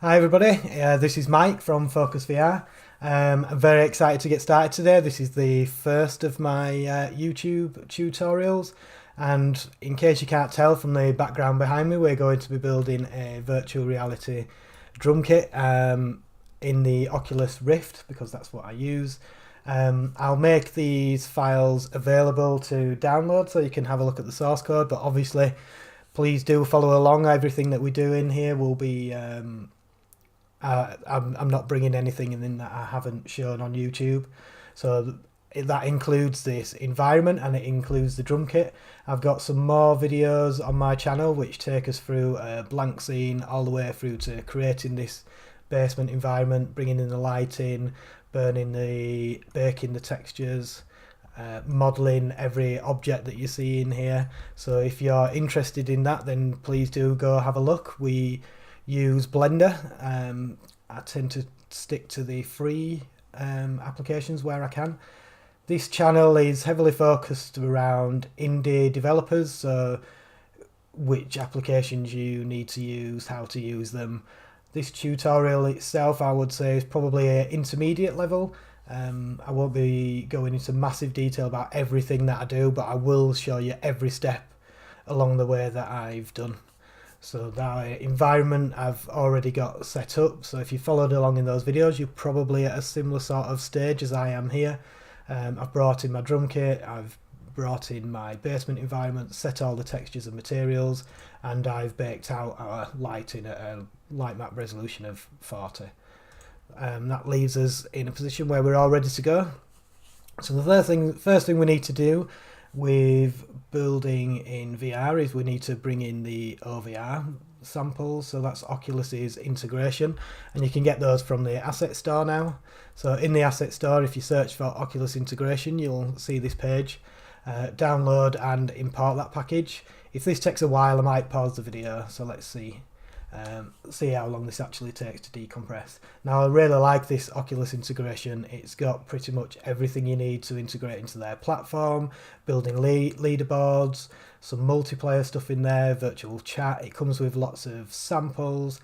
Hi everybody, this is Mike from Focus VR. I'm very excited to get started today. This is the first of my YouTube tutorials, and in case you can't tell from the background behind me, we're going to be building a virtual reality drum kit in the Oculus Rift, because that's what I use. I'll make these files available to download so you can have a look at the source code, but obviously please do follow along. Everything that we do in here will be I'm not bringing anything in that I haven't shown on YouTube. So that includes this environment and it includes the drum kit. I've got some more videos on my channel which take us through a blank scene all the way through to creating this basement environment, bringing in the lighting, baking the textures, modeling every object that you see in here. So if you're interested in that, then please do go have a look. We use Blender. I tend to stick to the free applications where I can. This channel is heavily focused around indie developers, so which applications you need to use, how to use them. This tutorial itself, I would say, is probably an intermediate level. I won't be going into massive detail about everything that I do, but I will show you every step along the way that I've done. So that environment I've already got set up, so if you followed along in those videos, you're probably at a similar sort of stage as I am here. I've brought in my drum kit, I've brought in my basement environment, set all the textures and materials, and I've baked out our lighting at a light map resolution of 40. That leaves us in a position where we're all ready to go. So the first thing we need to do with building in VR is we need to bring in the OVR samples, so that's Oculus's integration, and you can get those from the asset store now. So in the asset store, if you search for Oculus integration, you'll see this page. Download and import that package. If this takes a while, I might pause the video, so let's see how long this actually takes to decompress. Now I really like this Oculus integration. It's got pretty much everything you need to integrate into their platform, building leaderboards, some multiplayer stuff in there, virtual chat. It comes with lots of samples,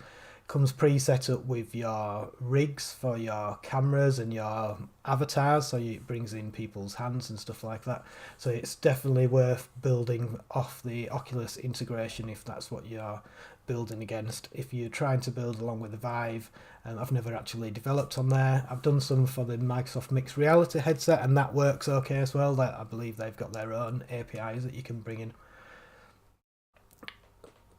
comes pre-set up with your rigs for your cameras and your avatars, so it brings in people's hands and stuff like that. So it's definitely worth building off the Oculus integration if that's what you're building against. If you're trying to build along with the Vive, I've never actually developed on there. I've done some for the Microsoft Mixed Reality headset and that works okay as well. I believe they've got their own APIs that you can bring in.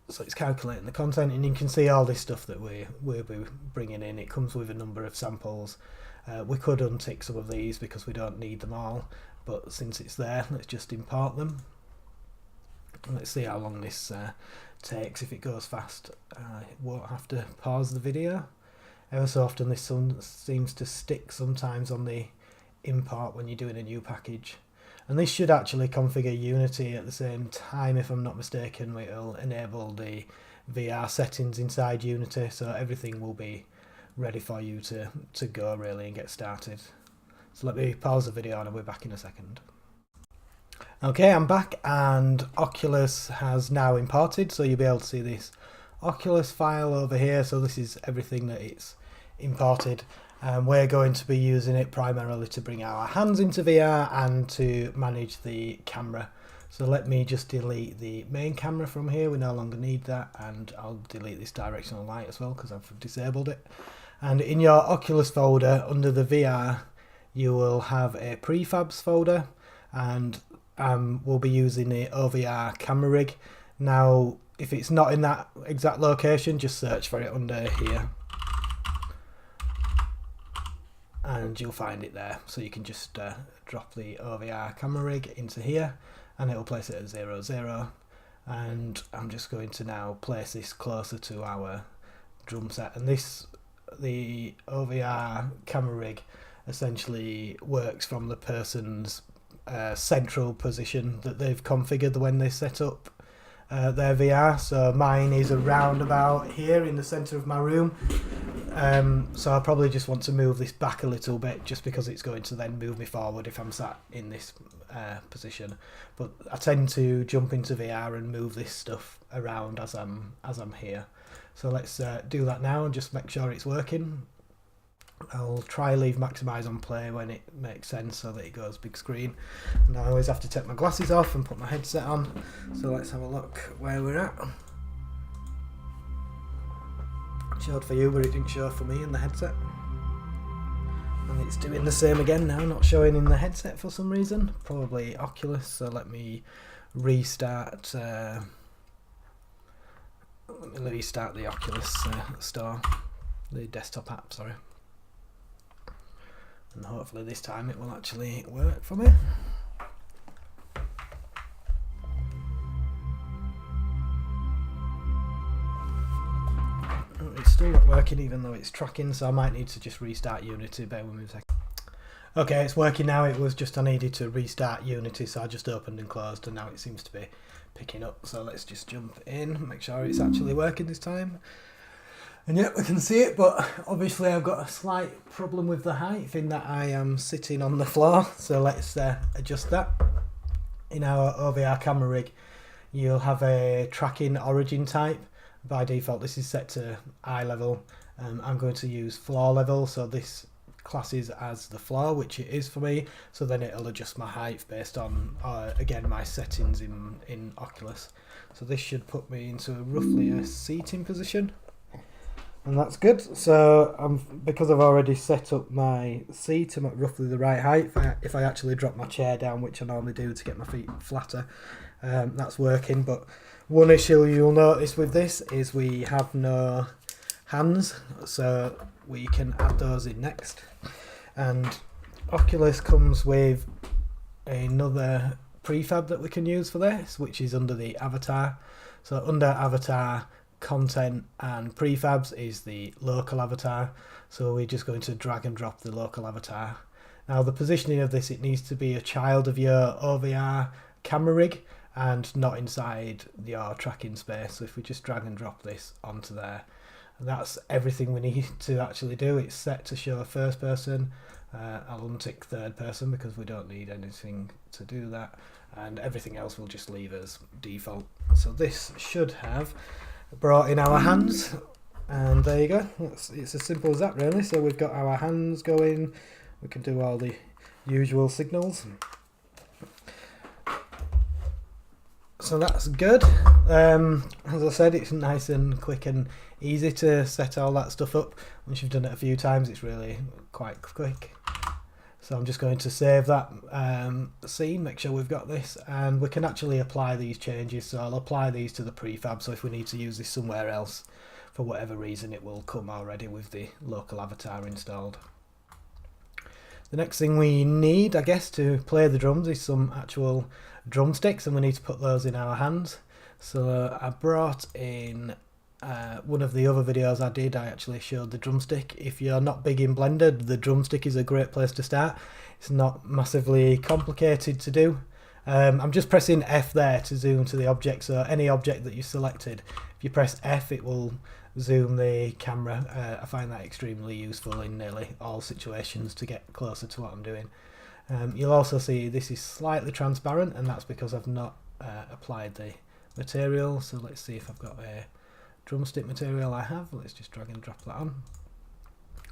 So it's calculating the content, and you can see all this stuff that we'll be bringing in. It comes with a number of samples. We could untick some of these because we don't need them all, but since it's there, let's just import them. And let's see how long this takes. If it goes fast, I won't have to pause the video. Ever so often this seems to stick sometimes on the import when you're doing a new package. And this should actually configure Unity at the same time, if I'm not mistaken. It'll enable the VR settings inside Unity, so everything will be ready for you to go really and get started. So let me pause the video and I'll be back in a second. Okay, I'm back and Oculus has now imported, so you'll be able to see this Oculus file over here. So this is everything that it's imported. We're going to be using it primarily to bring our hands into VR and to manage the camera. So let me just delete the main camera from here. We no longer need that, and I'll delete this directional light as well because I've disabled it. And in your Oculus folder under the VR, you will have a prefabs folder, and we'll be using the OVR camera rig. Now, if it's not in that exact location, just search for it under here, and you'll find it there. So you can just drop the OVR camera rig into here and it'll place it at 0, 0. And I'm just going to now place this closer to our drum set. And the OVR camera rig essentially works from the person's central position that they've configured when they set up their VR. So mine is around about here in the center of my room. So I'll probably just want to move this back a little bit just because it's going to then move me forward if I'm sat in this position. But I tend to jump into VR and move this stuff around as I'm here. So let's do that now and just make sure it's working. I'll try leave maximize on play when it makes sense so that it goes big screen. And I always have to take my glasses off and put my headset on. So let's have a look where we're at. It showed for you, but it didn't show for me in the headset. And it's doing the same again now, not showing in the headset for some reason. Probably Oculus, so let me restart. Let me restart the Oculus store, the desktop app, sorry. And hopefully this time it will actually work for me. It's still not working even though it's tracking, so I might need to just restart Unity. Bear with me a second. Okay, it's working now. It was just I needed to restart Unity, so I just opened and closed, and now it seems to be picking up. So let's just jump in, make sure it's actually working this time. And yep, we can see it, but obviously I've got a slight problem with the height in that I am sitting on the floor. So let's adjust that. In our OVR camera rig, you'll have a tracking origin type. By default, this is set to eye level. I'm going to use floor level, so this classes as the floor, which it is for me. So then it'll adjust my height based on, again, my settings in Oculus. So this should put me into roughly a seating position. And that's good. So because I've already set up my seat, I'm at roughly the right height. If I actually drop my chair down, which I normally do to get my feet flatter, that's working. But one issue you'll notice with this is we have no hands, so we can add those in next. And Oculus comes with another prefab that we can use for this, which is under the avatar. So under avatar, content and prefabs is the local avatar, so we're just going to drag and drop the local avatar. Now the positioning of this, it needs to be a child of your OVR camera rig and not inside your tracking space. So if we just drag and drop this onto there, that's everything we need to actually do. It's set to show first person. I'll untick third person because we don't need anything to do that, and everything else will just leave as default. So this should have brought in our hands, and there you go. It's as simple as that really. So we've got our hands going, we can do all the usual signals, so that's good. As I said, it's nice and quick and easy to set all that stuff up. Once you've done it a few times, it's really quite quick. So I'm just going to save that scene, make sure we've got this, and we can actually apply these changes. So I'll apply these to the prefab, so if we need to use this somewhere else for whatever reason, it will come already with the local avatar installed. The next thing we need, I guess, to play the drums is some actual drumsticks, and we need to put those in our hands. So I brought in one of the other videos I did, I actually showed the drumstick. If you're not big in Blender, the drumstick is a great place to start. It's not massively complicated to do. I'm just pressing F there to zoom to the object, so any object that you selected, if you press F it will zoom the camera. I find that extremely useful in nearly all situations to get closer to what I'm doing. You'll also see this is slightly transparent, and that's because I've not applied the material. So let's see if I've got a drumstick material. I have. Let's just drag and drop that on.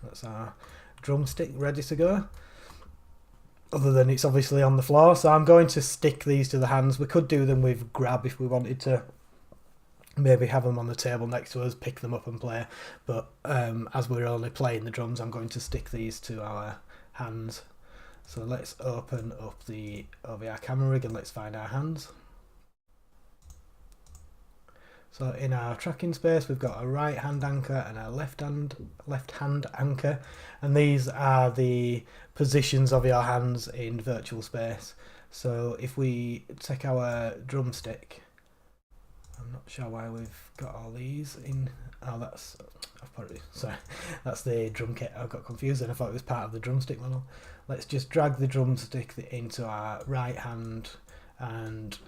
That's our drumstick ready to go. Other than it's obviously on the floor, so I'm going to stick these to the hands. We could do them with grab if we wanted to, maybe have them on the table next to us, pick them up and play, but as we're only playing the drums, I'm going to stick these to our hands. So let's open up the OVR camera rig and let's find our hands. So in our tracking space, we've got a right hand anchor and a left hand anchor, and these are the positions of your hands in virtual space. So if we take our drumstick, I'm not sure why we've got all these in. Oh, I've put it, sorry, that's the drum kit. I got confused and I thought it was part of the drumstick model. Let's just drag the drumstick into our right hand and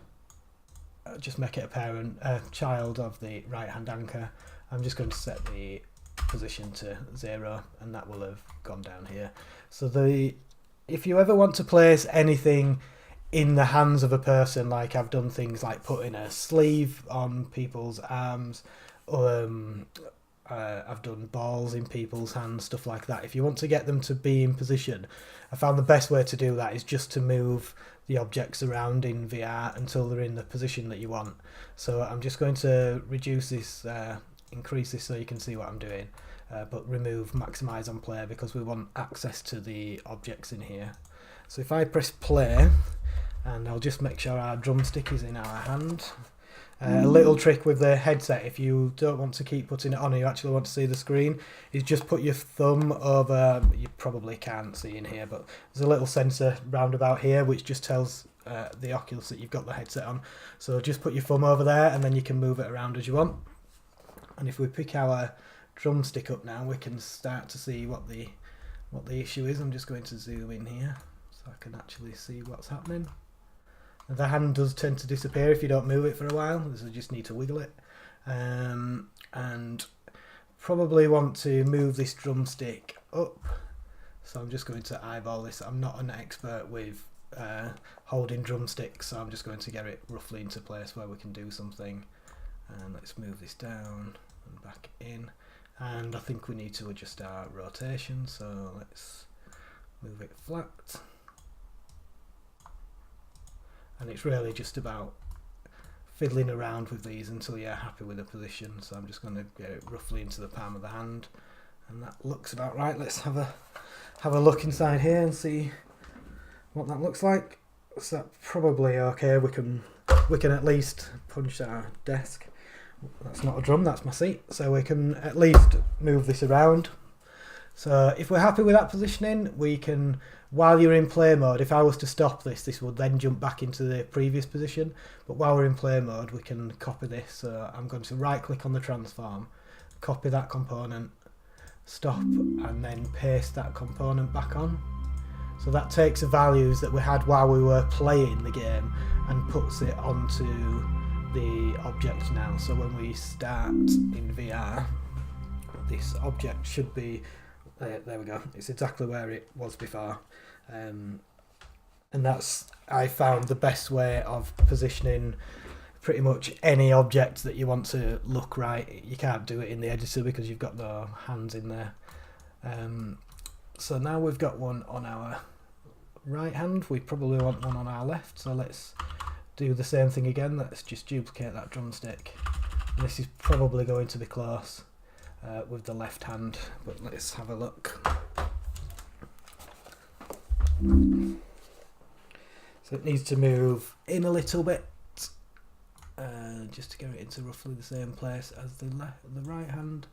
just make it a child of the right hand anchor. I'm just going to set the position to 0, and that will have gone down here. So if you ever want to place anything in the hands of a person, like I've done things like putting a sleeve on people's arms, I've done balls in people's hands, stuff like that. If you want to get them to be in position, I found the best way to do that is just to move the objects around in VR until they're in the position that you want. So I'm just going to reduce this, increase this so you can see what I'm doing, but remove maximize on play because we want access to the objects in here. So if I press play, and I'll just make sure our drumstick is in our hand. A little trick with the headset, if you don't want to keep putting it on and you actually want to see the screen, is just put your thumb over, you probably can't see in here, but there's a little sensor round about here which just tells the Oculus that you've got the headset on. So just put your thumb over there and then you can move it around as you want. And if we pick our drumstick up now, we can start to see what the issue is. I'm just going to zoom in here so I can actually see what's happening. The hand does tend to disappear if you don't move it for a while, so you just need to wiggle it. And probably want to move this drumstick up. So I'm just going to eyeball this. I'm not an expert with holding drumsticks, so I'm just going to get it roughly into place where we can do something. And let's move this down and back in. And I think we need to adjust our rotation, so let's move it flat. And it's really just about fiddling around with these until you're happy with the position. So I'm just going to get it roughly into the palm of the hand, and that looks about right. Let's have a look inside here and see what that looks like. So that's probably okay. We can at least punch our desk. That's not a drum, that's my seat. So we can at least move this around. So if we're happy with that positioning, we can, while you're in play mode, if I was to stop this, this would then jump back into the previous position. But while we're in play mode, we can copy this. So I'm going to right click on the transform, copy that component, stop, and then paste that component back on. So that takes the values that we had while we were playing the game and puts it onto the object now. So when we start in VR, this object should be there we go, it's exactly where it was before, and that's, I found, the best way of positioning pretty much any object that you want to look right. You can't do it in the editor because you've got the hands in there. So now we've got one on our right hand, we probably want one on our left, so let's do the same thing again. Let's just duplicate that drumstick. And this is probably going to be close with the left hand, but let's have a look. So it needs to move in a little bit just to get it into roughly the same place as the right hand.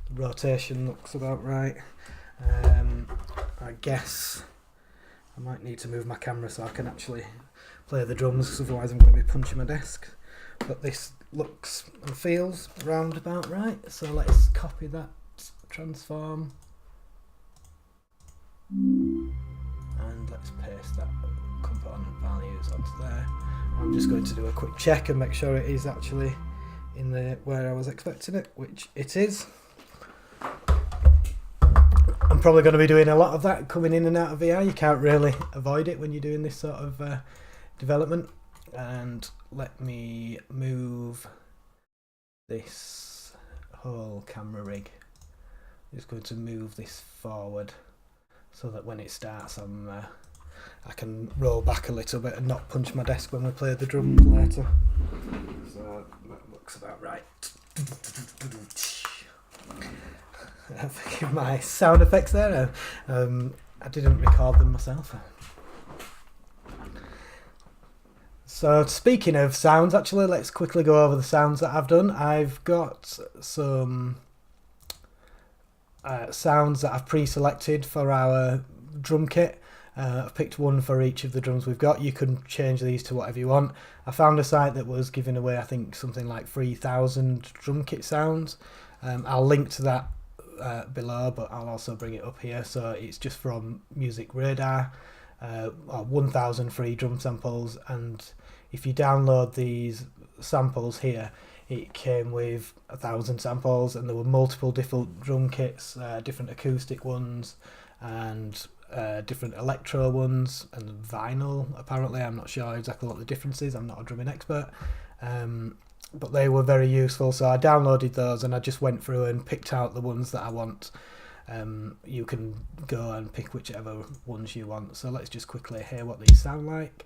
The rotation looks about right. I guess I might need to move my camera so I can actually play the drums, because otherwise I'm going to be punching my desk. But this looks and feels round about right, so let's copy that transform and let's paste that component values onto there. I'm just going to do a quick check and make sure it is actually in the where I was expecting it, which it is. I'm probably going to be doing a lot of that coming in and out of VR. You can't really avoid it when you're doing this sort of development. And let me move this whole camera rig. I'm just going to move this forward so that when it starts I can roll back a little bit and not punch my desk when we play the drums later. So that looks about right. Forgive my sound effects there. I didn't record them myself. So speaking of sounds, actually, let's quickly go over the sounds that I've done. I've got some sounds that I've pre-selected for our drum kit. I've picked one for each of the drums we've got. You can change these to whatever you want. I found a site that was giving away, I think, something like 3,000 drum kit sounds. I'll link to that below, but I'll also bring it up here. So it's just from Music Radar, 1,000 free drum samples, and if you download these samples here, it came with 1,000 samples, and there were multiple different drum kits, different acoustic ones, and different electro ones, and vinyl apparently. I'm not sure exactly what the difference is, I'm not a drumming expert. but they were very useful, so I downloaded those and I just went through and picked out the ones that I want. You can go and pick whichever ones you want. So let's just quickly hear what these sound like.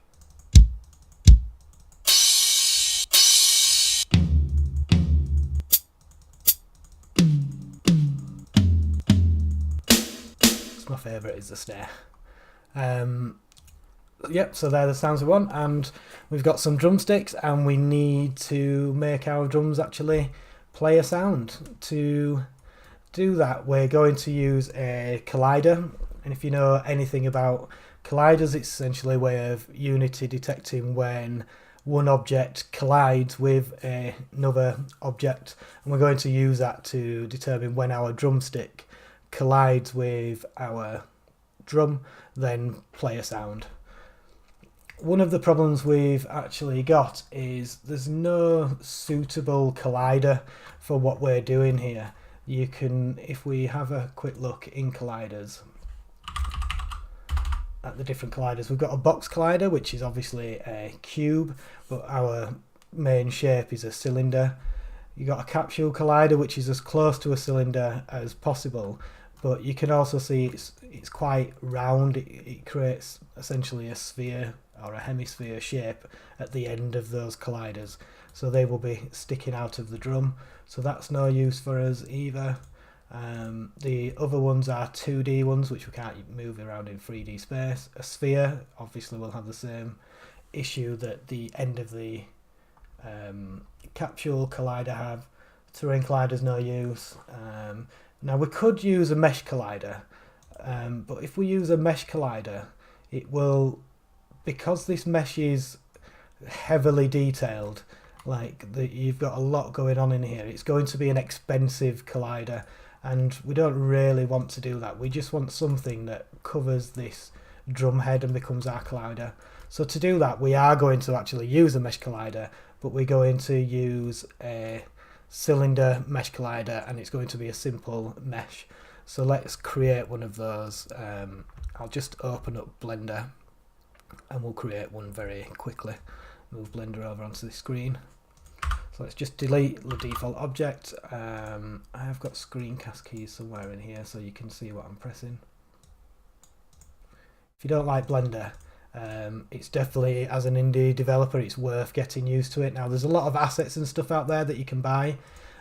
My favourite is the snare. Yep, so they're the sounds we want, and we've got some drumsticks, and we need to make our drums actually play a sound. To do that, we're going to use a collider, and if you know anything about colliders, it's essentially a way of Unity detecting when one object collides with another object, and we're going to use that to determine when our drumstick collides with our drum, then play a sound. One of the problems we've actually got is there's no suitable collider for what we're doing here. You can, if we have a quick look in colliders at the different colliders, we've got a box collider, which is obviously a cube, but our main shape is a cylinder. You've got a capsule collider, which is as close to a cylinder as possible, but you can also see it's quite round. It creates essentially a sphere or a hemisphere shape at the end of those colliders, so they will be sticking out of the drum, so that's no use for us either. The other ones are 2D ones, which we can't move around in 3D space. A sphere obviously will have the same issue that the end of the capsule collider have. Terrain collider's no use. Now we could use a mesh collider, but if we use a mesh collider, it will, because this mesh is heavily detailed, you've got a lot going on in here, it's going to be an expensive collider, and we don't really want to do that. We just want something that covers this drum head and becomes our collider. So to do that, we are going to actually use a mesh collider, but we're going to use a cylinder mesh collider, and it's going to be a simple mesh. So let's create one of those. I'll just open up Blender and we'll create one very quickly. Move Blender over onto the screen. So let's just delete the default object. I have got screencast keys somewhere in here so you can see what I'm pressing. If you don't like Blender, it's definitely, as an indie developer, it's worth getting used to it. Now there's a lot of assets and stuff out there that you can buy,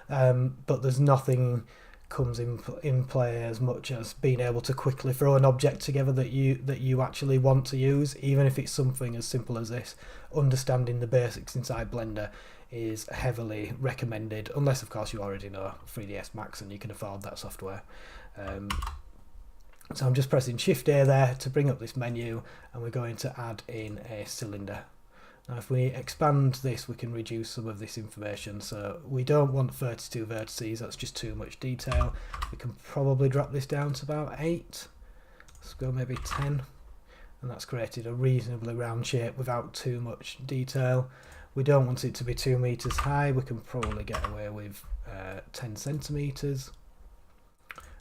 but there's nothing comes in play as much as being able to quickly throw an object together that you actually want to use, even if it's something as simple as this. Understanding the basics inside Blender is heavily recommended, unless of course you already know 3ds Max and you can afford that software. So I'm just pressing Shift A there to bring up this menu, and we're going to add in a cylinder. Now if we expand this, we can reduce some of this information, so we don't want 32 vertices, that's just too much detail. We can probably drop this down to about 8, let's go maybe 10, and that's created a reasonably round shape without too much detail. We don't want it to be 2 meters high, we can probably get away with 10 centimeters.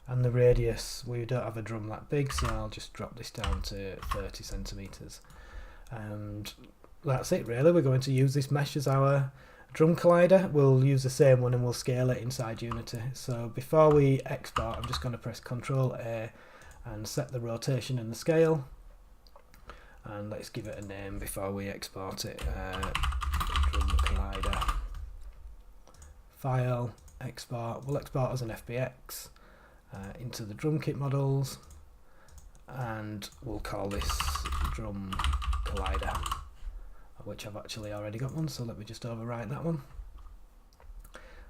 And the radius, we don't have a drum that big, so I'll just drop this down to 30 centimeters. And that's it really. We're going to use this mesh as our drum collider. We'll use the same one and we'll scale it inside Unity. So before we export, I'm just going to press Ctrl A and set the rotation and the scale. And let's give it a name before we export it. Drum collider. File, export. We'll export as an FBX. Into the drum kit models, and we'll call this drum collider, which I've actually already got one, so let me just overwrite that one.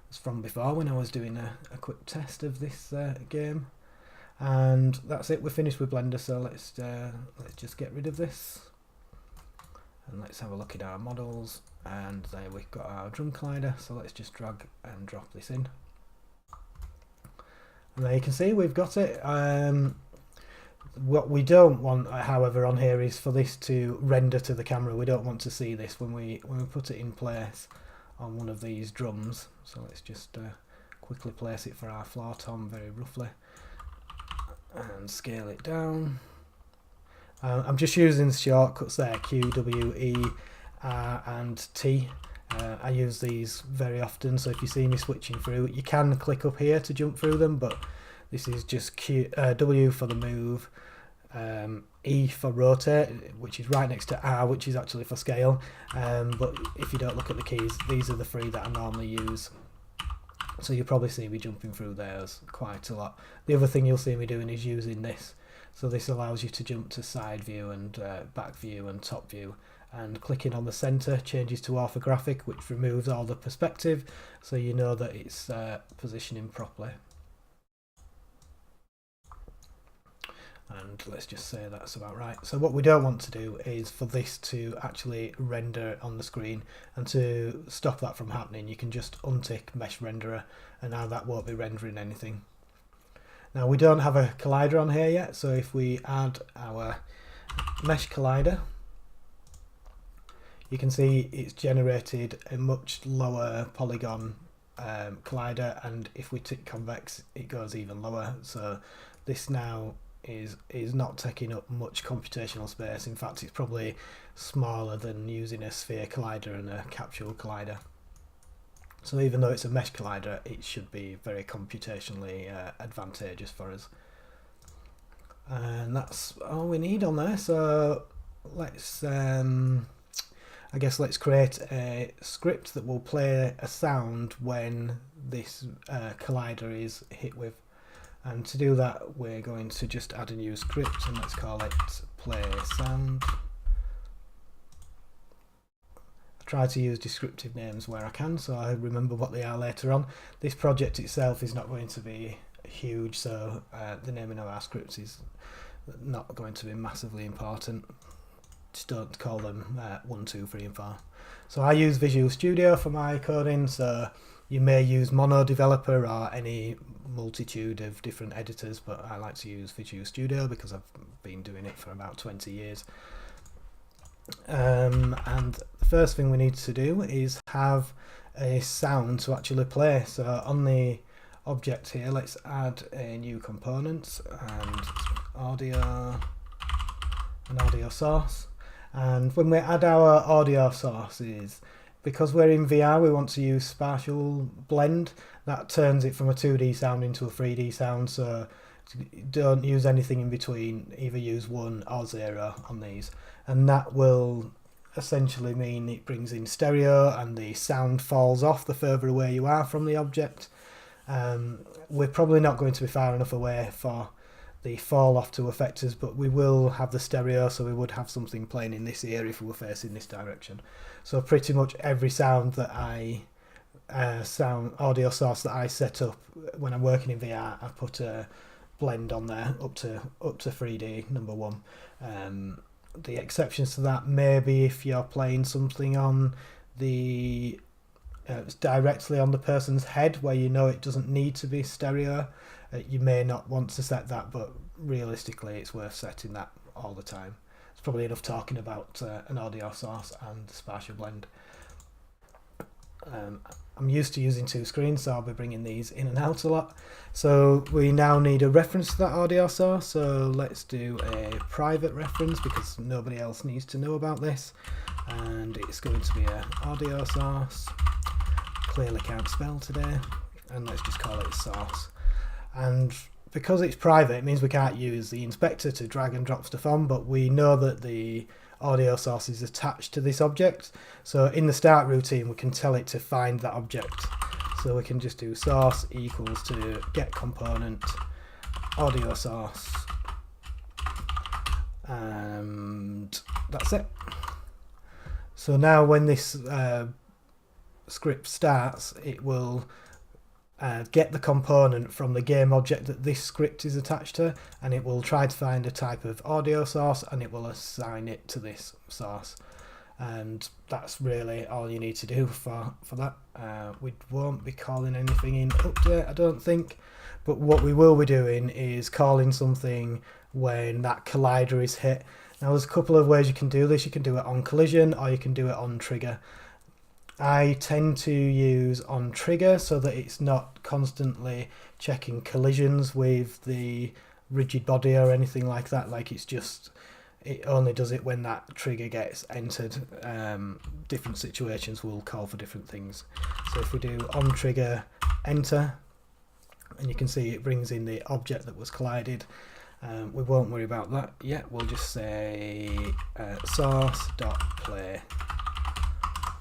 It's from before when I was doing a quick test of this game, and that's it. We're finished with Blender, so let's just get rid of this and let's have a look at our models, and there we've got our drum collider. So let's just drag and drop this in. And there you can see we've got it. What we don't want, however, on here is for this to render to the camera. We don't want to see this when we put it in place on one of these drums. So let's just quickly place it for our floor tom very roughly and scale it down. I'm just using shortcuts there, Q, W, E, R and T. I use these very often, so if you see me switching through, you can click up here to jump through them, but this is just W for the move, E for rotate, which is right next to R, which is actually for scale, but if you don't look at the keys, these are the three that I normally use. So you'll probably see me jumping through theirs quite a lot. The other thing you'll see me doing is using this. So this allows you to jump to side view and back view and top view. And clicking on the center changes to orthographic, which removes all the perspective, so you know that it's positioning properly. And let's just say that's about right. So what we don't want to do is for this to actually render on the screen, and to stop that from happening you can just untick mesh renderer, and now that won't be rendering anything. Now we don't have a collider on here yet, so if we add our mesh collider, you can see it's generated a much lower polygon collider, and if we tick convex it goes even lower. So this now is not taking up much computational space. In fact, it's probably smaller than using a sphere collider and a capsule collider. So even though it's a mesh collider, it should be very computationally advantageous for us. And that's all we need on there. So let's I guess let's create a script that will play a sound when this collider is hit with. And to do that, we're going to just add a new script, and let's call it play sound. I try to use descriptive names where I can, so I remember what they are later on. This project itself is not going to be huge, so the naming of our scripts is not going to be massively important. Just don't call them 1, 2, 3 and 4. So I use Visual Studio for my coding, so you may use Mono Developer or any multitude of different editors, but I like to use Visual Studio because I've been doing it for about 20 years. And the first thing we need to do is have a sound to actually play. So on the object here, let's add a new component and an audio source. And when we add our audio sources, because we're in VR, we want to use spatial blend. That turns it from a 2D sound into a 3D sound, so don't use anything in between, either use 1 or 0 on these. And that will essentially mean it brings in stereo and the sound falls off the further away you are from the object. We're probably not going to be far enough away for the fall off to affect us, but we will have the stereo, so we would have something playing in this ear if we were facing this direction. So pretty much every sound that audio source that I set up when I'm working in VR, I put a blend on there up to 3D, number 1. The exceptions to that may be if you're playing something on the directly on the person's head where you know it doesn't need to be stereo. You may not want to set that, but realistically it's worth setting that all the time. It's probably enough talking about an audio source and spatial blend. I'm used to using 2 screens, so I'll be bringing these in and out a lot. So we now need a reference to that audio source, so let's do a private reference because nobody else needs to know about this, and it's going to be an audio source. Clearly can't spell today, and let's just call it source. And because it's private, it means we can't use the inspector to drag and drop stuff on, but we know that the audio source is attached to this object. So in the start routine, we can tell it to find that object. So we can just do source equals to get component audio source, and that's it. So now when this script starts, it will get the component from the game object that this script is attached to, and it will try to find a type of audio source and it will assign it to this source. And that's really all you need to do for that. We won't be calling anything in update, I don't think, but what we will be doing is calling something when that collider is hit. Now there's a couple of ways you can do this. You can do it on collision or you can do it on trigger. I tend to use on trigger so that it's not constantly checking collisions with the rigid body or anything like that. Like it's just it only does it when that trigger gets entered. Different situations will call for different things. So if we do on trigger enter, and you can see it brings in the object that was collided. We won't worry about that yet. We'll just say source.play,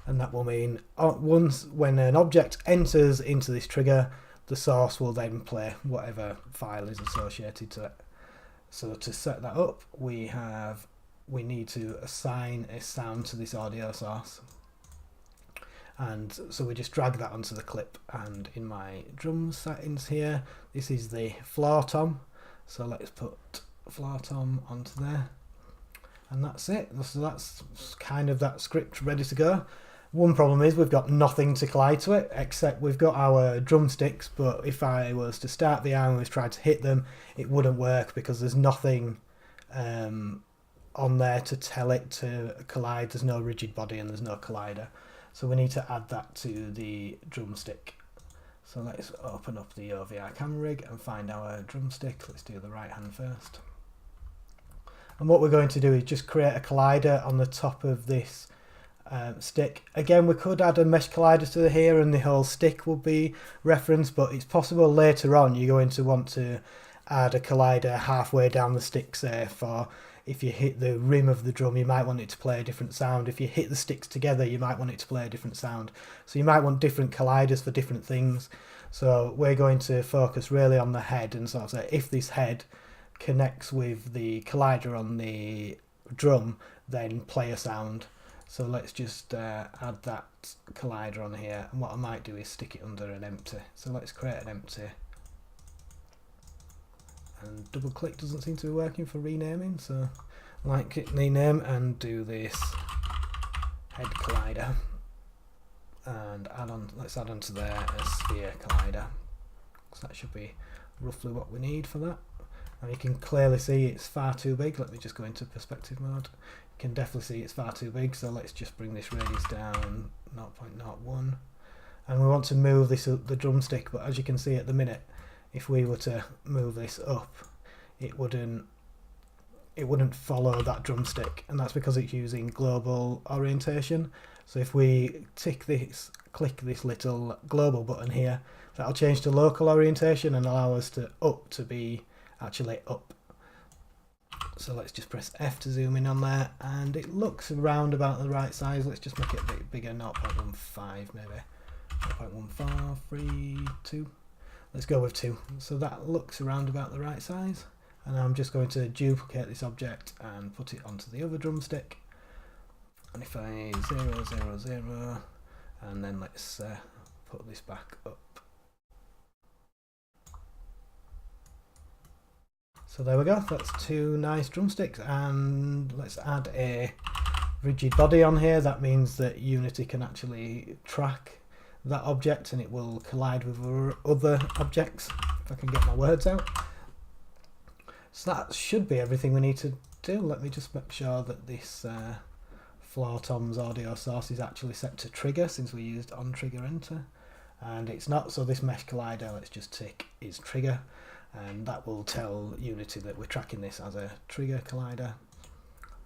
and that will mean when an object enters into this trigger, the source will then play whatever file is associated to it. So to set that up, we need to assign a sound to this audio source, and so we just drag that onto the clip. And in my drum settings here, this is the floor tom, so let's put floor tom onto there, and that's it. So that's kind of that script ready to go. One problem is we've got nothing to collide to it, except we've got our drumsticks, but if I was to start the arm and was trying to hit them, it wouldn't work because there's nothing on there to tell it to collide. There's no rigid body and there's no collider. So we need to add that to the drumstick. So let's open up the OVR camera rig and find our drumstick. Let's do the right hand first. And what we're going to do is just create a collider on the top of this stick. Again, we could add a mesh collider to here and the whole stick will be referenced, but it's possible later on you're going to want to add a collider halfway down the stick, say for if you hit the rim of the drum, you might want it to play a different sound. If you hit the sticks together, you might want it to play a different sound. So you might want different colliders for different things. So we're going to focus really on the head and sort of say if this head connects with the collider on the drum, then play a sound. So let's just add that collider on here, and what I might do is stick it under an empty. So let's create an empty, and double click doesn't seem to be working for renaming, so right click rename and do this head collider, and let's add onto there a sphere collider. So that should be roughly what we need for that. And you can clearly see it's far too big. Let me just go into perspective mode. You can definitely see it's far too big, so let's just bring this radius down 0.01, and we want to move this up the drumstick, but as you can see at the minute, if we were to move this up, it wouldn't follow that drumstick, and that's because it's using global orientation. So if we click this little global button here, that'll change to local orientation and allow us to be actually up. So let's just press F to zoom in on there, and it looks around about the right size. Let's just make it a bit bigger, 0.15 maybe, 0.14, 3, 2. Let's go with 2. So that looks around about the right size, and I'm just going to duplicate this object and put it onto the other drumstick. And if I 0, 0, 0, and then let's put this back up. So there we go, that's 2 nice drumsticks, and let's add a rigid body on here. That means that Unity can actually track that object and it will collide with other objects, if I can get my words out. So that should be everything we need to do. Let me just make sure that this floor tom's audio source is actually set to trigger, since we used on trigger enter, and it's not. So this mesh collider, let's just tick is trigger, and that will tell Unity that we're tracking this as a trigger collider.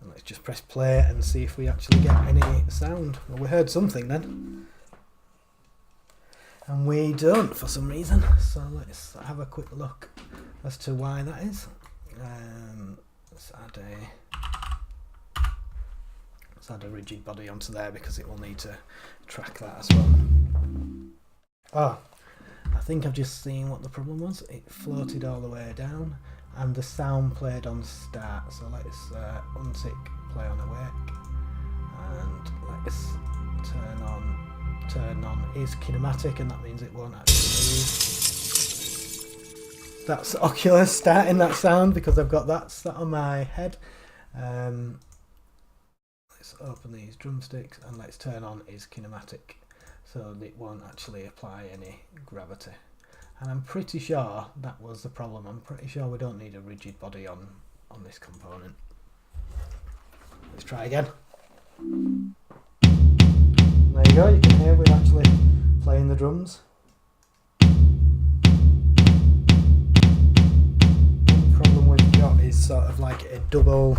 And let's just press play and see if we actually get any sound. Well, we heard something then, and we don't for some reason. So let's have a quick look as to why that is. Let's add a rigid body onto there because it will need to track that as well. Oh, I think I've just seen what the problem was. It floated all the way down and the sound played on start. So let's untick play on awake, and let's turn on is kinematic, and that means it won't actually move. That's Oculus starting that sound because I've got that set on my head. Let's open these drumsticks and let's turn on is kinematic, so it won't actually apply any gravity. And I'm pretty sure that was the problem. I'm pretty sure we don't need a rigid body on this component. Let's try again. There you go, you can hear we're actually playing the drums. One problem we've got is sort of like a double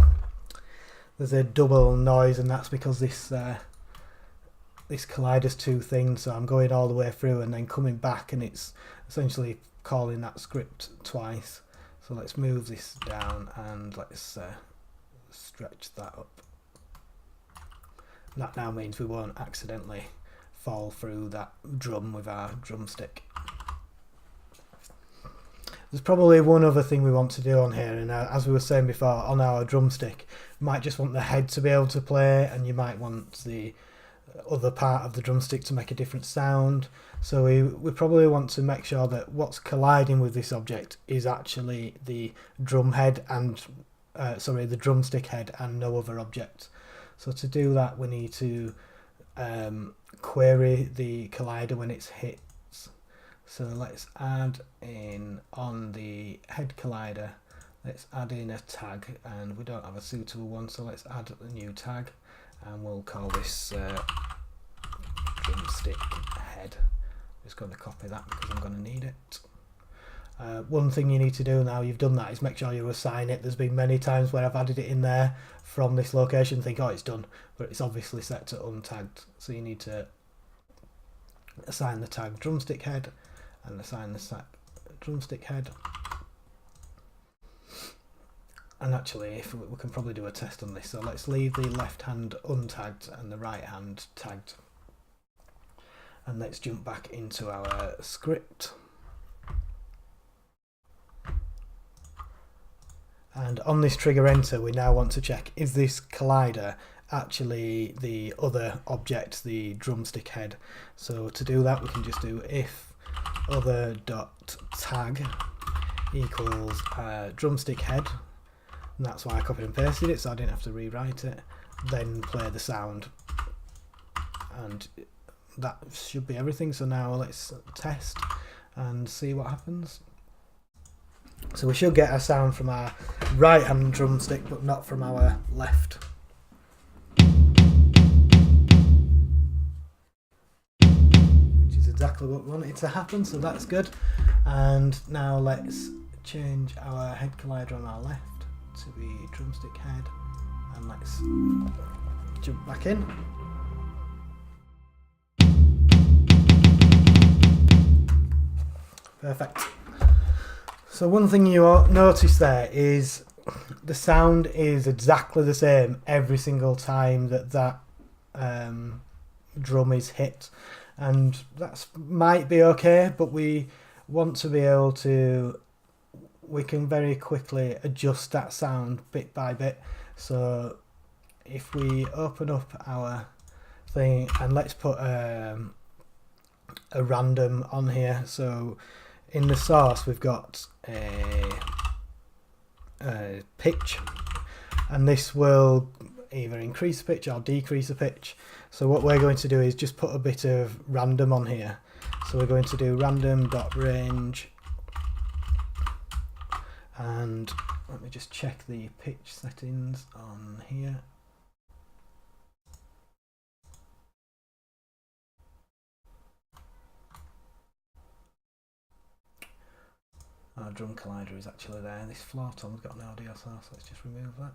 there's a double noise, and that's because this this collider's too thin, so I'm going all the way through and then coming back, and it's essentially calling that script twice. So let's move this down and let's stretch that up. That now means we won't accidentally fall through that drum with our drumstick. There's probably one other thing we want to do on here, and as we were saying before, on our drumstick, you might just want the head to be able to play, and you might want the other part of the drumstick to make a different sound. So we probably want to make sure that what's colliding with this object is actually the drum head and the drumstick head, and no other object. So to do that, we need to query the collider when it's hit. So let's add in, on the head collider, let's add in a tag, and we don't have a suitable one, so let's add a new tag, and we'll call this drumstick head. I'm just going to copy that because I'm going to need it. One thing you need to do now you've done that is make sure you assign it. There's been many times where I've added it in there from this location, think, oh, it's done, but it's obviously set to untagged. So you need to assign the tag drumstick head and assign the drumstick head. And actually, if we can probably do a test on this, so let's leave the left hand untagged and the right hand tagged, and let's jump back into our script. And on this trigger enter, we now want to check, is this collider actually the other object, the drumstick head? So to do that, we can just do if other.tag equals drumstick head, and that's why I copied and pasted it, so I didn't have to rewrite it. Then play the sound, and that should be everything. So now let's test and see what happens. So we should get a sound from our right hand drumstick, but not from our left. Which is exactly what we wanted to happen, so that's good. And now let's change our head collider on our left to be drumstick head, and let's jump back in. Perfect. So one thing you notice there is the sound is exactly the same every single time that drum is hit, and that might be okay, but we want to be able to, we can very quickly adjust that sound bit by bit. So if we open up our thing and let's put a random on here, so in the source we've got a pitch, and this will either increase the pitch or decrease the pitch. So what we're going to do is just put a bit of random on here. So we're going to do random.range, and let me just check the pitch settings on here. Our drum collider is actually there. This floor tom's got an audio source. Let's just remove that.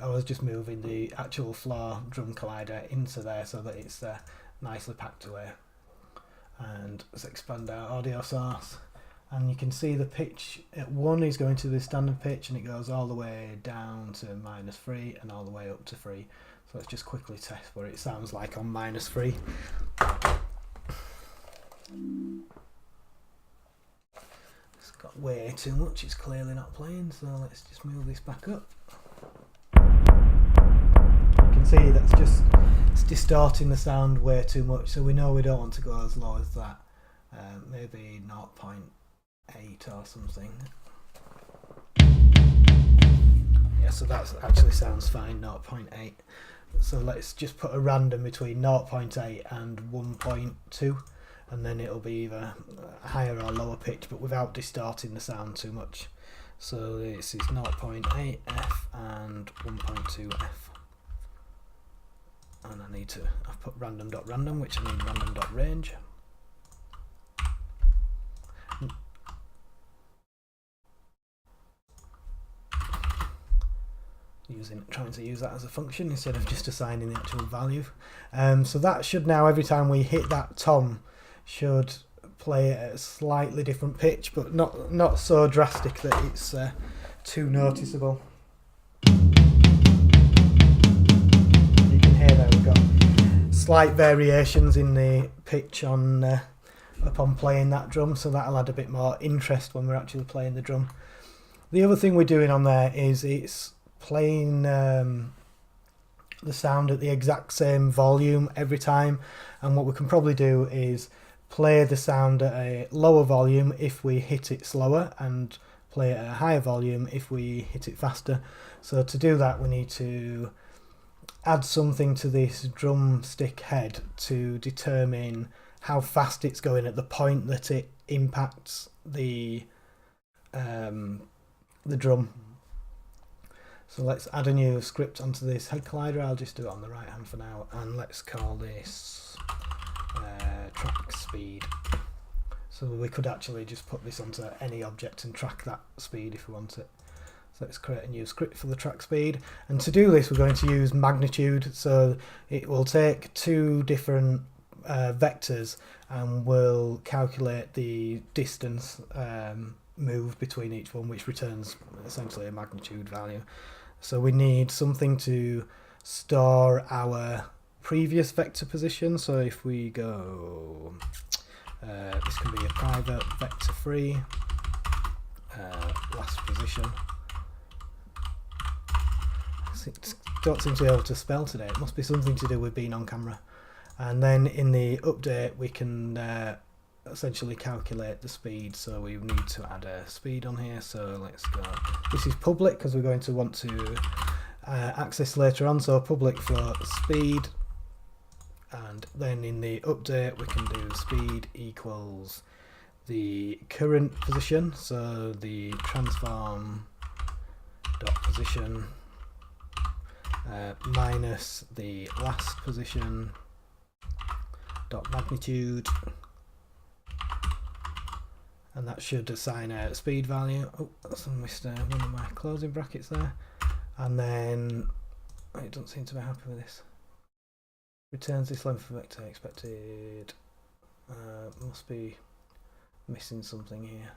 I was just moving the actual floor drum collider into there so that it's nicely packed away. And let's expand our audio source. And you can see the pitch at 1 is going to the standard pitch, and it goes all the way down to -3 and all the way up to 3. So let's just quickly test what it sounds like on -3. It's got way too much, it's clearly not playing, so let's just move this back up. You can see that's just, it's distorting the sound way too much, so we know we don't want to go as low as that. Maybe 0.8 or something. Yeah, so that actually sounds fine, 0.8. So let's just put a random between 0.8 and 1.2. And then it'll be either higher or lower pitch, but without distorting the sound too much. So this is 0.8F and 1.2F. And I've put random.random, which I need random.range. trying to use that as a function instead of just assigning the actual value. So that should now, every time we hit that tom, should play at a slightly different pitch, but not so drastic that it's too noticeable. You can hear that we've got slight variations in the pitch on upon playing that drum, so that'll add a bit more interest when we're actually playing the drum. The other thing we're doing on there is it's playing the sound at the exact same volume every time, and what we can probably do is play the sound at a lower volume if we hit it slower, and play it at a higher volume if we hit it faster. So to do that we need to add something to this drumstick head to determine how fast it's going at the point that it impacts the drum. So let's add a new script onto this head collider. I'll just do it on the right hand for now, and let's call this track speed. So we could actually just put this onto any object and track that speed if we want it. So let's create a new script for the track speed, and to do this we're going to use magnitude. So it will take two different vectors and we'll calculate the distance moved between each one, which returns essentially a magnitude value. So we need something to store our previous vector position. So if we go, this can be a private vector free last position. Don't seem to be able to spell today. It must be something to do with being on camera. And then in the update we can essentially calculate the speed, so we need to add a speed on here. So let's go, this is public because we're going to want to access later on, so public float speed, and then in the update we can do speed equals the current position, so the transform dot position minus the last position dot magnitude, and that should assign a speed value. Oh, that's missed one of my closing brackets there. And then it doesn't seem to be happy with this. Returns this length of vector expected. Must be missing something here.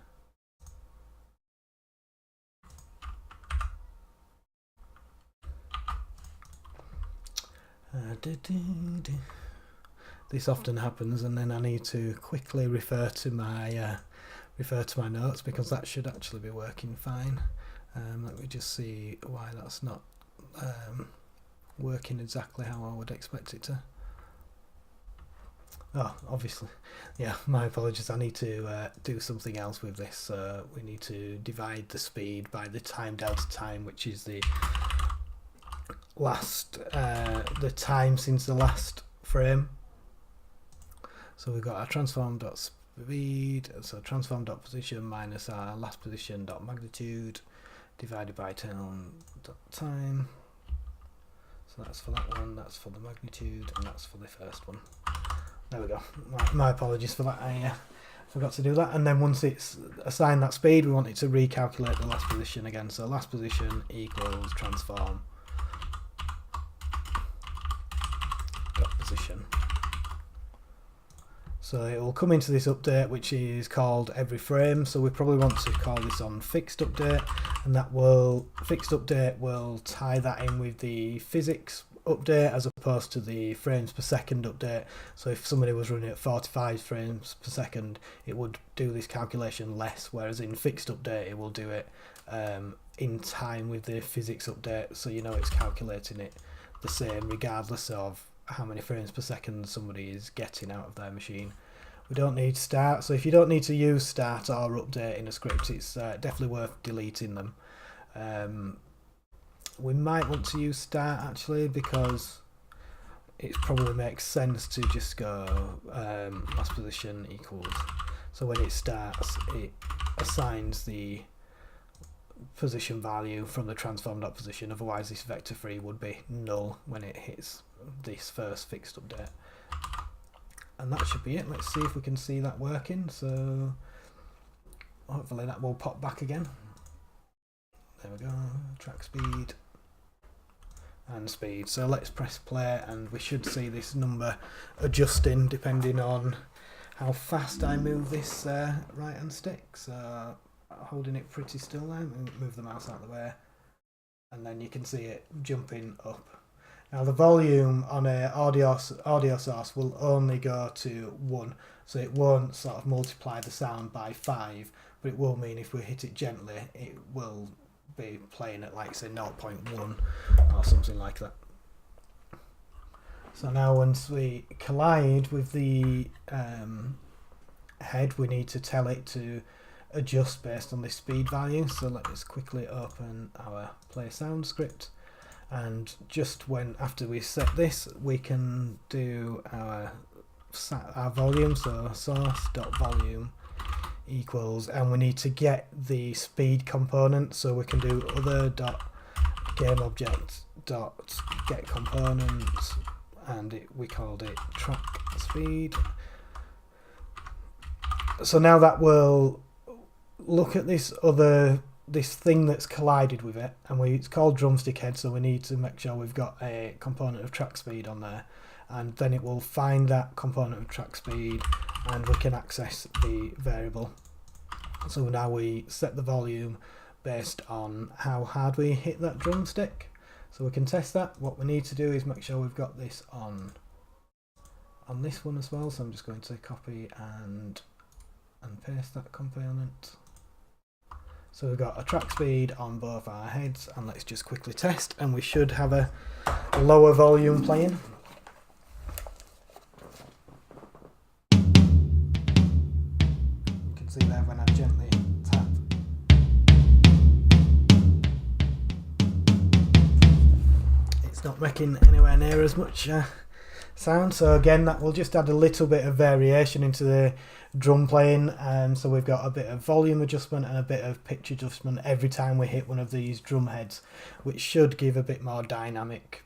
This often happens, and then I need to quickly refer to my notes, because that should actually be working fine. Let me just see why that's not working exactly how I would expect it to. Oh, obviously, yeah, my apologies. I need to do something else with this. We need to divide the speed by the time delta time, which is the the time since the last frame. So we've got our transform dot speed, so transform dot position minus our last position dot magnitude divided by time. So that's for that one, that's for the magnitude, and that's for the first one. There we go. My apologies for that. I forgot to do that. And then once it's assigned that speed, we want it to recalculate the last position again. So last position equals transform dot position. So it will come into this update, which is called every frame. So we probably want to call this on fixed update, and that will fixed update will tie that in with the physics update as opposed to the frames per second update. So if somebody was running at 45 frames per second, it would do this calculation less, whereas in fixed update it will do it in time with the physics update, so you know it's calculating it the same regardless of how many frames per second somebody is getting out of their machine. We don't need start, so if you don't need to use start or update in a script, it's definitely worth deleting them. We might want to use start actually, because it probably makes sense to just go last position equals, so when it starts it assigns the position value from the transform dot position, otherwise this vector free would be null when it hits this first fixed update. And that should be it. Let's see if we can see that working. So hopefully that will pop back again. There we go, track speed. and speed. So let's press play and we should see this number adjusting depending on how fast I move this right hand stick. So holding it pretty still there, move the mouse out of the way, and then you can see it jumping up. Now the volume on a audio source will only go to 1, so it won't sort of multiply the sound by 5, but it will mean if we hit it gently it will be playing at like say 0.1 or something like that. So now once we collide with the head, we need to tell it to adjust based on this speed value. So let's quickly open our play sound script, and just after we set this, we can do our volume. So source.volume equals, and we need to get the speed component, so we can do other.gameObject.getComponent, and we called it track speed. So now that will look at this thing that's collided with it, and it's called drumstick head, so we need to make sure we've got a component of track speed on there, and then it will find that component of track speed and we can access the variable. So now we set the volume based on how hard we hit that drumstick, so we can test that. What we need to do is make sure we've got this on this one as well, so I'm just going to copy and paste that component. So we've got a track speed on both our heads, and let's just quickly test, and we should have a lower volume playing. You can see there when I gently tap. It's not making anywhere near as much sound, so again that will just add a little bit of variation into the drum playing. So we've got a bit of volume adjustment and a bit of pitch adjustment every time we hit one of these drum heads, which should give a bit more dynamic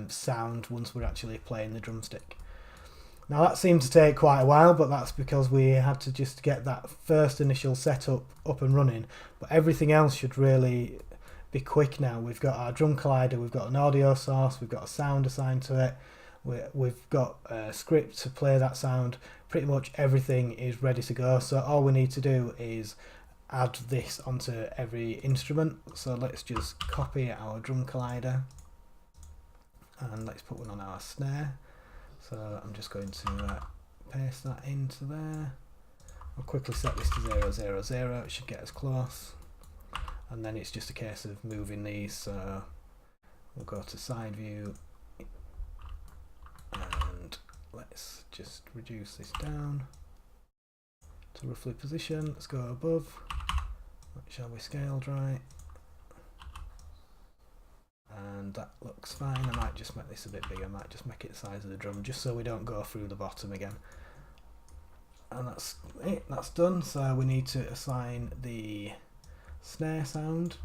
sound once we're actually playing the drumstick. Now that seemed to take quite a while, but that's because we had to just get that first initial setup up and running, but everything else should really be quick now. We've got our drum collider, we've got an audio source, we've got a sound assigned to it, we've got a script to play that sound. Pretty much everything is ready to go, so all we need to do is add this onto every instrument. So let's just copy our drum collider and let's put one on our snare. So I'm just going to paste that into there. I'll quickly set this to 0, 0, 0, it should get us close, and then it's just a case of moving these. So we'll go to side view, and let's just reduce this down to roughly position. Let's go above, make sure we scaled right, and that looks fine. I might just make this a bit bigger, I might just make it the size of the drum just so we don't go through the bottom again. And that's it, that's done. So we need to assign the snare sound.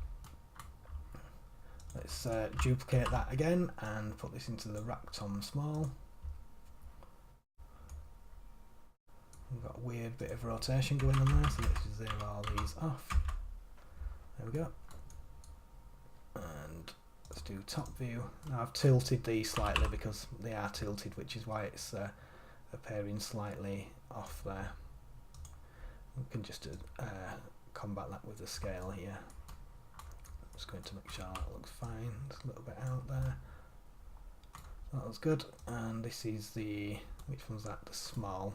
Let's duplicate that again and put this into the rack tom small. We've got a weird bit of rotation going on there, so let's just zero all these off. There we go. And let's do top view. Now I've tilted these slightly because they are tilted, which is why it's appearing slightly off there. We can just combat that with the scale here. I'm just going to make sure that looks fine. It's a little bit out there. That looks good. And this is the, which one's that? The small.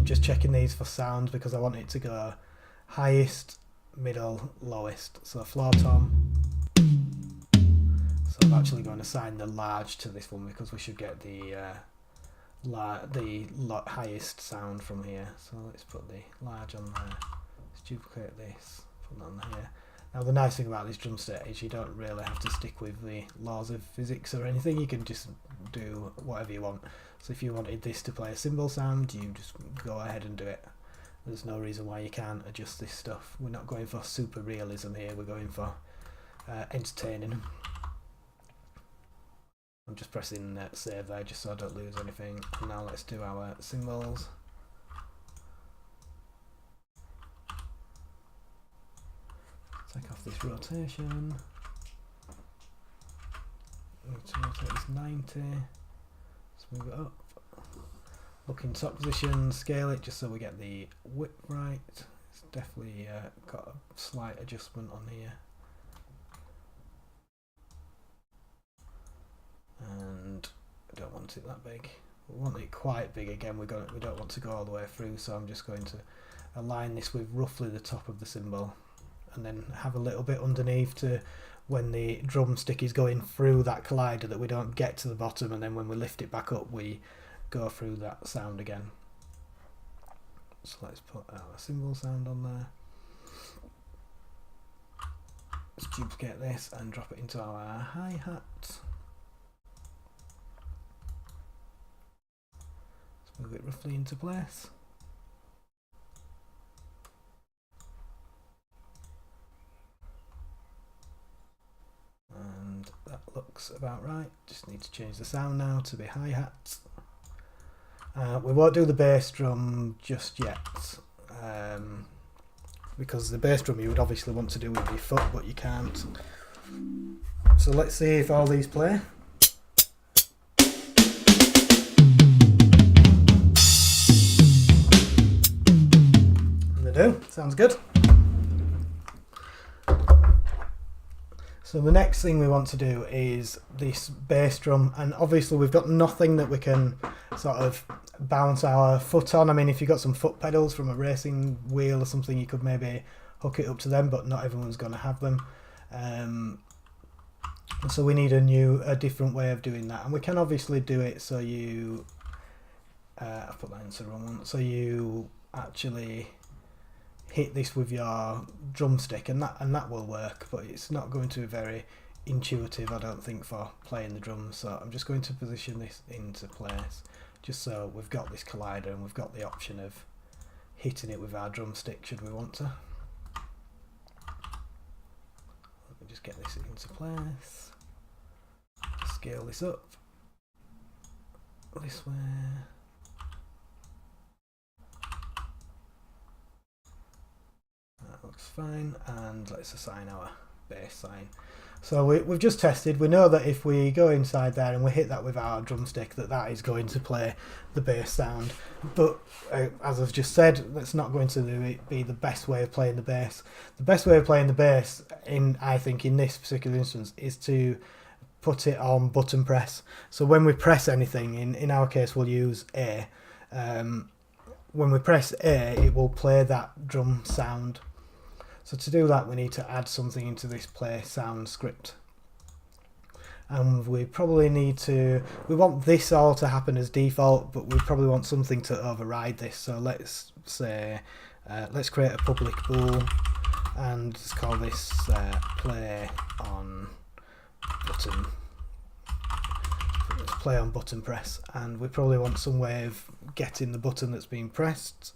Just checking these for sound because I want it to go highest, middle, lowest. So floor tom. So I'm actually going to assign the large to this one because we should get the highest sound from here. So let's put the large on there. Let's duplicate this, put that on here. Now the nice thing about this drumstick is you don't really have to stick with the laws of physics or anything. You can just do whatever you want. So if you wanted this to play a cymbal sound, you just go ahead and do it. There's no reason why you can't adjust this stuff. We're not going for super realism here, we're going for entertaining. I'm just pressing save there just so I don't lose anything. And now let's do our cymbals. take off this rotation. Need to rotate this 90. Let's move it up. Look in top position, scale it just so we get the width right. It's definitely got a slight adjustment on here. And I don't want it that big. We want it quite big again. We don't want to go all the way through, so I'm just going to align this with roughly the top of the cymbal, and then have a little bit underneath to when the drumstick is going through that collider that we don't get to the bottom, and then when we lift it back up we go through that sound again. So let's put our cymbal sound on there. Let's duplicate this and drop it into our hi-hat. Move it roughly into place. And that looks about right. Just need to change the sound now to be hi-hat. We won't do the bass drum just yet, because the bass drum you would obviously want to do with your foot, but you can't. So let's see if all these play. Sounds good. So the next thing we want to do is this bass drum, and obviously we've got nothing that we can sort of bounce our foot on. I mean, if you've got some foot pedals from a racing wheel or something, you could maybe hook it up to them, but not everyone's going to have them. So we need a different way of doing that, and we can obviously do it so you I put that into the wrong one. So you actually hit this with your drumstick, and that will work, but it's not going to be very intuitive, I don't think, for playing the drums. So I'm just going to position this into place, just so we've got this collider and we've got the option of hitting it with our drumstick should we want to. Let me just get this into place, scale this up this way. That looks fine, and let's assign our bass sign. So we've just tested. We know that if we go inside there and we hit that with our drumstick, that is going to play the bass sound. But as I've just said, that's not going to be the best way of playing the bass. The best way of playing the bass, I think, in this particular instance, is to put it on button press. So when we press anything, in our case we'll use A. When we press A, it will play that drum sound. So to do that, we need to add something into this play sound script. And we probably we want this all to happen as default, but we probably want something to override this. So let's say, let's create a public bool, and let's call this play on button. Let's play on button press, and we probably want some way of getting the button that's being pressed,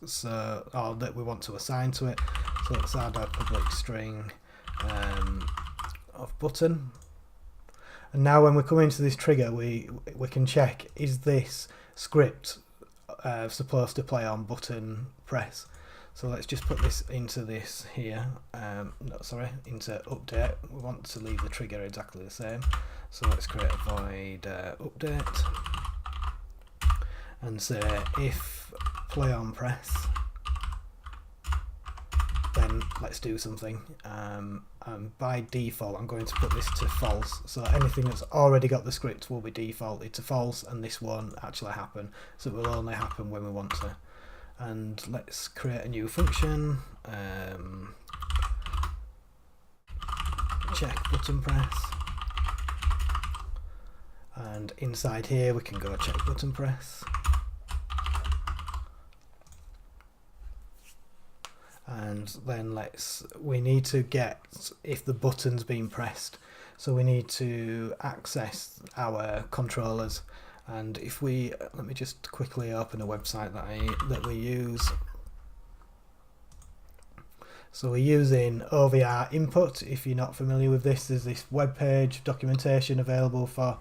or that we want to assign to it. So let's add our public string of button, and now when we come into this trigger, we can check, is this script supposed to play on button press. So let's just put this into this here, into update. We want to leave the trigger exactly the same, so let's create a void update and say if play on press, then let's do something. And by default I'm going to put this to false, so anything that's already got the script will be defaulted to false, and this won't actually happen, so it will only happen when we want to. And let's create a new function, check button press, and inside here we can go check button press, and then we need to get if the button's been pressed, so we need to access our controllers. And if let me just quickly open a website that we use. So we're using OVR input. If you're not familiar with this, there's this web page documentation available for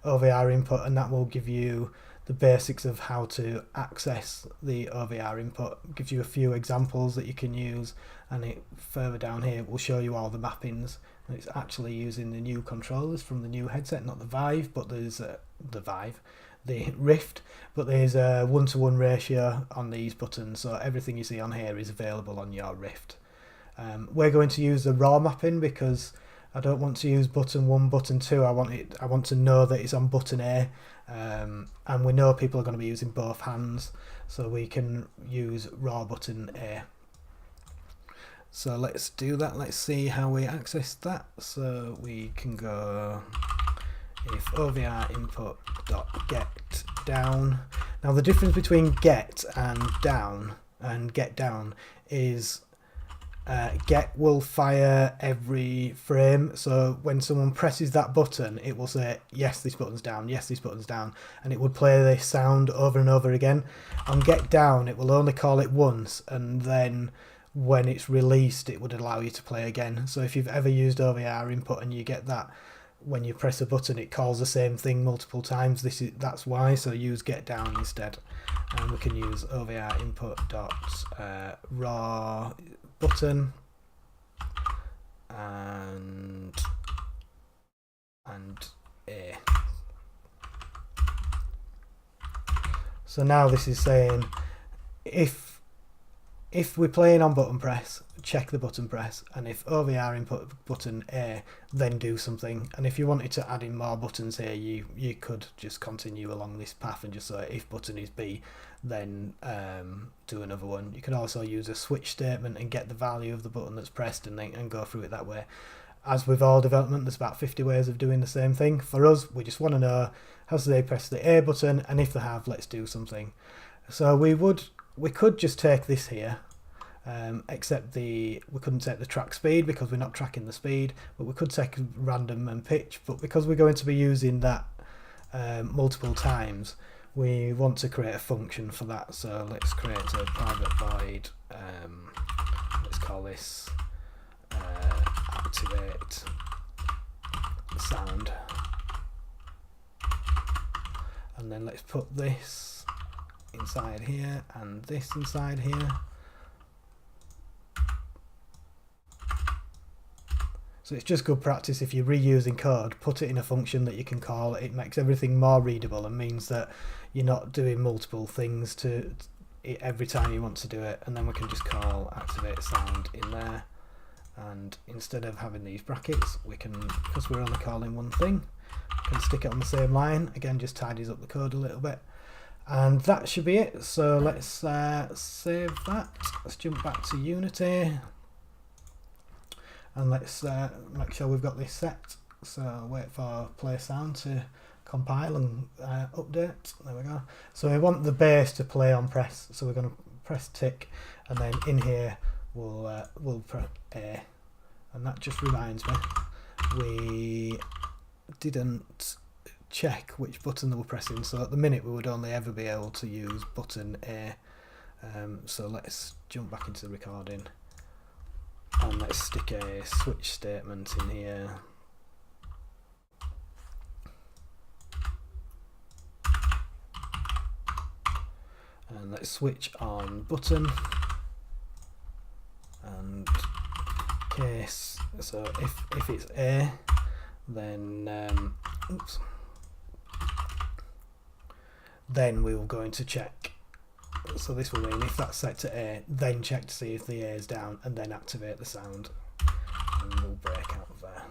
OVR input, and that will give you the basics of how to access the OVR input. It gives you a few examples that you can use, and it further down here will show you all the mappings. And it's actually using the new controllers from the new headset, not the Vive, but there's the Rift, but there's a 1-to-1 ratio on these buttons, so everything you see on here is available on your Rift. We're going to use the raw mapping because I don't want to use button 1, button 2. I want to know that it's on button A, and we know people are going to be using both hands, so we can use raw button A. So let's do that. Let's see how we access that. So we can go if OVR input dot get down. Now the difference between get and get down is get will fire every frame, so when someone presses that button it will say yes, this button's down, yes, this button's down, and it would play this sound over and over again. On get down it will only call it once, and then when it's released it would allow you to play again. So if you've ever used OVR input and you get that when you press a button it calls the same thing multiple times, that's why. So use get down instead, and we can use OVR input dot raw button and A. So now this is saying if we're playing on button press, check the button press, and if OVR input button A, then do something. And if you wanted to add in more buttons here, you could just continue along this path and just say if button is B, then do another one. You can also use a switch statement and get the value of the button that's pressed and go through it that way. As with all development, there's about 50 ways of doing the same thing. For us, we just want to know, has they pressed the A button, and if they have, let's do something. So we could just take this here, except we couldn't take the track speed because we're not tracking the speed, but we could take random and pitch. But because we're going to be using that multiple times, we want to create a function for that. So let's create a private void. Let's call this activate sound, and then let's put this inside here and this inside here. So it's just good practice if you're reusing code, put it in a function that you can call. It makes everything more readable and means that you're not doing multiple things to it every time you want to do it. And then we can just call activate sound in there, and instead of having these brackets, we can, because we're only calling one thing, we can stick it on the same line. Again, just tidies up the code a little bit. And that should be it. So let's save that. Let's jump back to Unity, and let's make sure we've got this set. So wait for play sound to compile and update. There we go. So we want the bass to play on press, so we're going to press tick, and then in here we'll press A. And that just reminds me, we didn't check which button they were pressing, so at the minute we would only ever be able to use button A. So let's jump back into the recording and let's stick a switch statement in here. And let's switch on button and case. So if it's A, then then we will go into check. So this will mean if that's set to A, then check to see if the A is down, and then activate the sound, and we'll break out of there.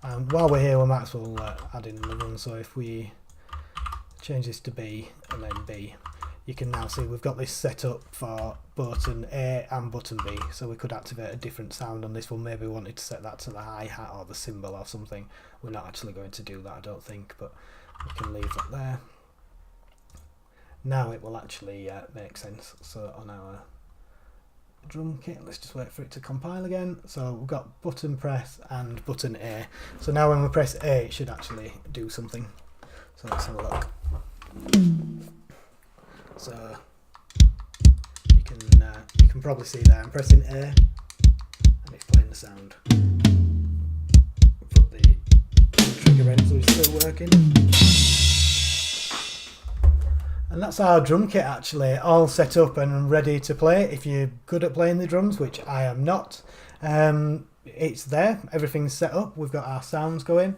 And while we're here, we might as well add in another one. So if we change this to B and then B, you can now see we've got this set up for button A and button B, so we could activate a different sound on this one. Maybe we wanted to set that to the hi-hat or the cymbal or something. We're not actually going to do that, I don't think, but we can leave that there. Now it will actually make sense. So on our drum kit, let's just wait for it to compile again. So we've got button press and button A. So now when we press A, it should actually do something. So let's have a look. So you can probably see there I'm pressing A and it's playing the sound. Put the trigger in so it's still working. And that's our drum kit actually, all set up and ready to play. If you're good at playing the drums, which I am not, it's there, everything's set up, we've got our sounds going.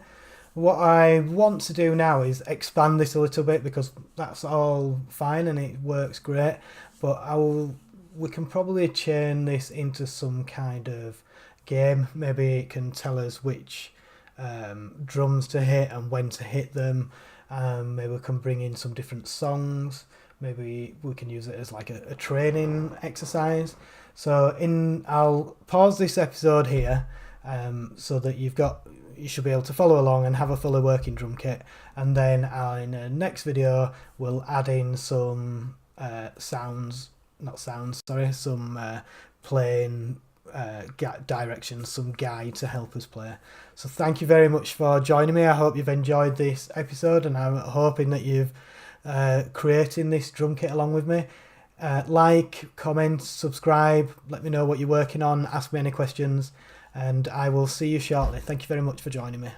What I want to do now is expand this a little bit, because that's all fine and it works great, but we can probably chain this into some kind of game. Maybe it can tell us which drums to hit and when to hit them. Maybe we can bring in some different songs. Maybe we can use it as like a training exercise. So I'll pause this episode here, so that you should be able to follow along and have a fully working drum kit. And then in the next video we'll add in some some playing directions, some guide to help us play. So thank you very much for joining me. I hope you've enjoyed this episode, and I'm hoping that you've creating this drum kit along with me. Like, comment, subscribe, let me know what you're working on, ask me any questions, and I will see you shortly. Thank you very much for joining me.